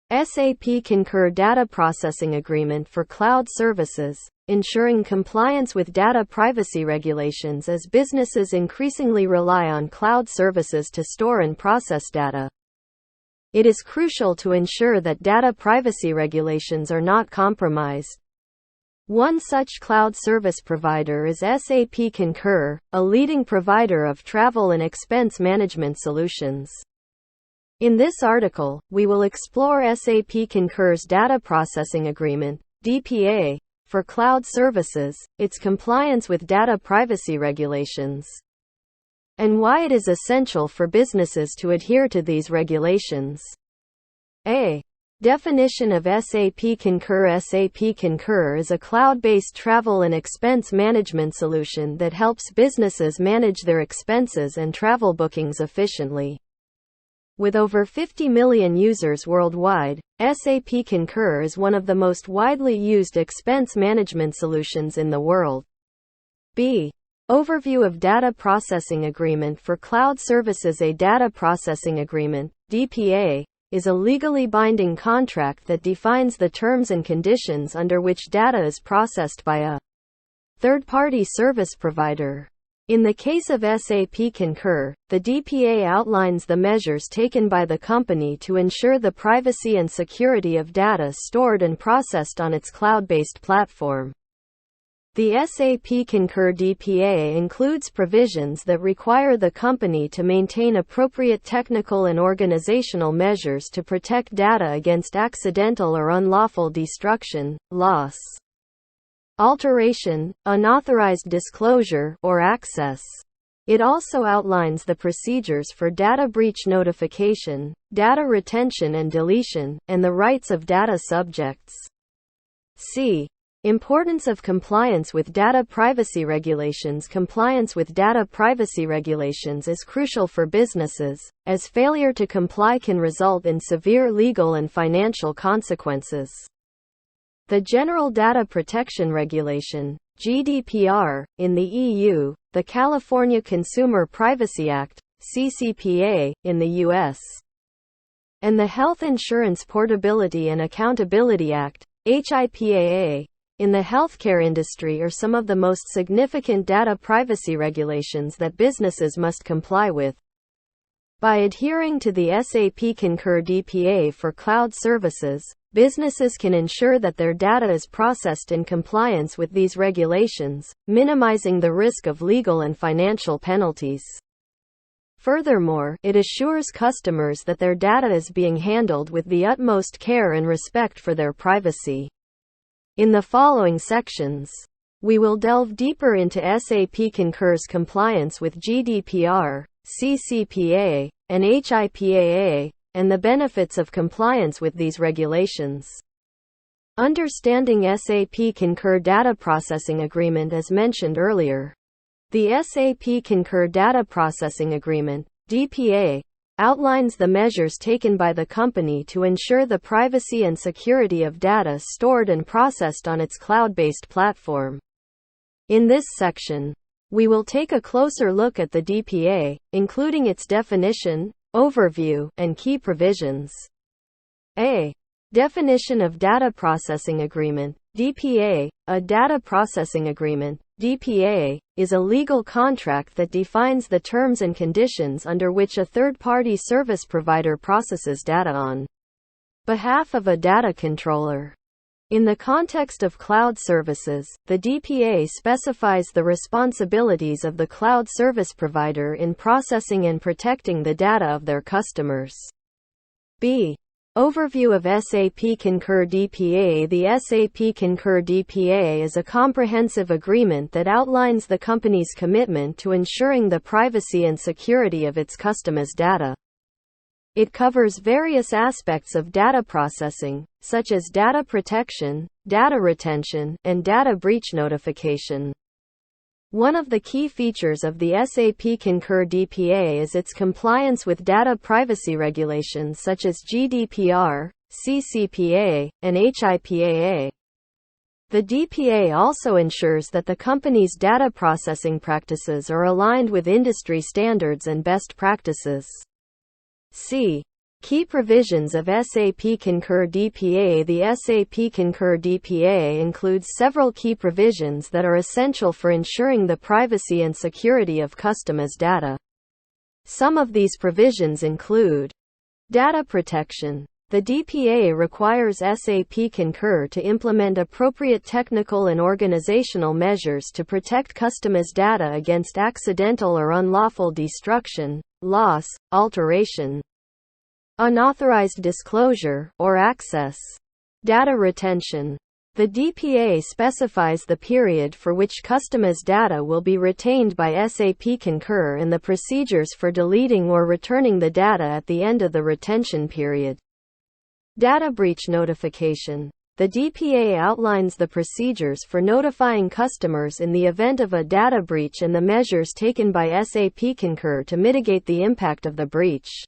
SAP Concur Data Processing Agreement for Cloud Services, ensuring compliance with data privacy regulations as businesses increasingly rely on cloud services to store and process data. It is crucial to ensure that data privacy regulations are not compromised. One such cloud service provider is SAP Concur, a leading provider of travel and expense management solutions. In this article, we will explore SAP Concur's Data Processing Agreement (DPA) for cloud services, its compliance with data privacy regulations, and why it is essential for businesses to adhere to these regulations. A. Definition of SAP Concur. SAP Concur is a cloud-based travel and expense management solution that helps businesses manage their expenses and travel bookings efficiently. With over 50 million users worldwide, SAP Concur is one of the most widely used expense management solutions in the world. B. Overview of Data Processing Agreement for Cloud Services. A data processing agreement (DPA) is a legally binding contract that defines the terms and conditions under which data is processed by a third-party service provider. In the case of SAP Concur, the DPA outlines the measures taken by the company to ensure the privacy and security of data stored and processed on its cloud-based platform. The SAP Concur DPA includes provisions that require the company to maintain appropriate technical and organizational measures to protect data against accidental or unlawful destruction, loss, alteration, unauthorized disclosure, or access. It also outlines the procedures for data breach notification, data retention and deletion, and the rights of data subjects. C. Importance of compliance with data privacy regulations. Compliance with data privacy regulations is crucial for businesses, as failure to comply can result in severe legal and financial consequences. The General Data Protection Regulation (GDPR) in the EU, the California Consumer Privacy Act (CCPA) in the US, and the Health Insurance Portability and Accountability Act (HIPAA) in the healthcare industry are some of the most significant data privacy regulations that businesses must comply with. By adhering to the SAP Concur DPA for cloud services, businesses can ensure that their data is processed in compliance with these regulations, minimizing the risk of legal and financial penalties. Furthermore, it assures customers that their data is being handled with the utmost care and respect for their privacy. In the following sections, we will delve deeper into SAP Concur's compliance with GDPR, CCPA, and HIPAA, and the benefits of compliance with these regulations. Understanding SAP Concur Data Processing Agreement. As mentioned earlier, the SAP Concur Data Processing Agreement (DPA) outlines the measures taken by the company to ensure the privacy and security of data stored and processed on its cloud-based platform. In this section, we will take a closer look at the DPA, including its definition, overview, and key provisions. A. Definition of Data Processing Agreement (DPA). A data processing agreement (DPA) is a legal contract that defines the terms and conditions under which a third-party service provider processes data on behalf of a data controller. In the context of cloud services, the DPA specifies the responsibilities of the cloud service provider in processing and protecting the data of their customers. B. Overview of SAP Concur DPA. The SAP Concur DPA is a comprehensive agreement that outlines the company's commitment to ensuring the privacy and security of its customers' data. It covers various aspects of data processing, such as data protection, data retention, and data breach notification. One of the key features of the SAP Concur DPA is its compliance with data privacy regulations such as GDPR, CCPA, and HIPAA. The DPA also ensures that the company's data processing practices are aligned with industry standards and best practices. C. Key provisions of SAP Concur DPA. The SAP Concur DPA includes several key provisions that are essential for ensuring the privacy and security of customers' data. Some of these provisions include data protection. The DPA requires SAP Concur to implement appropriate technical and organizational measures to protect customers' data against accidental or unlawful destruction, loss, alteration, unauthorized disclosure, or access. Data retention. The DPA specifies the period for which customers' data will be retained by SAP Concur and the procedures for deleting or returning the data at the end of the retention period. Data breach notification. The DPA outlines the procedures for notifying customers in the event of a data breach and the measures taken by SAP Concur to mitigate the impact of the breach.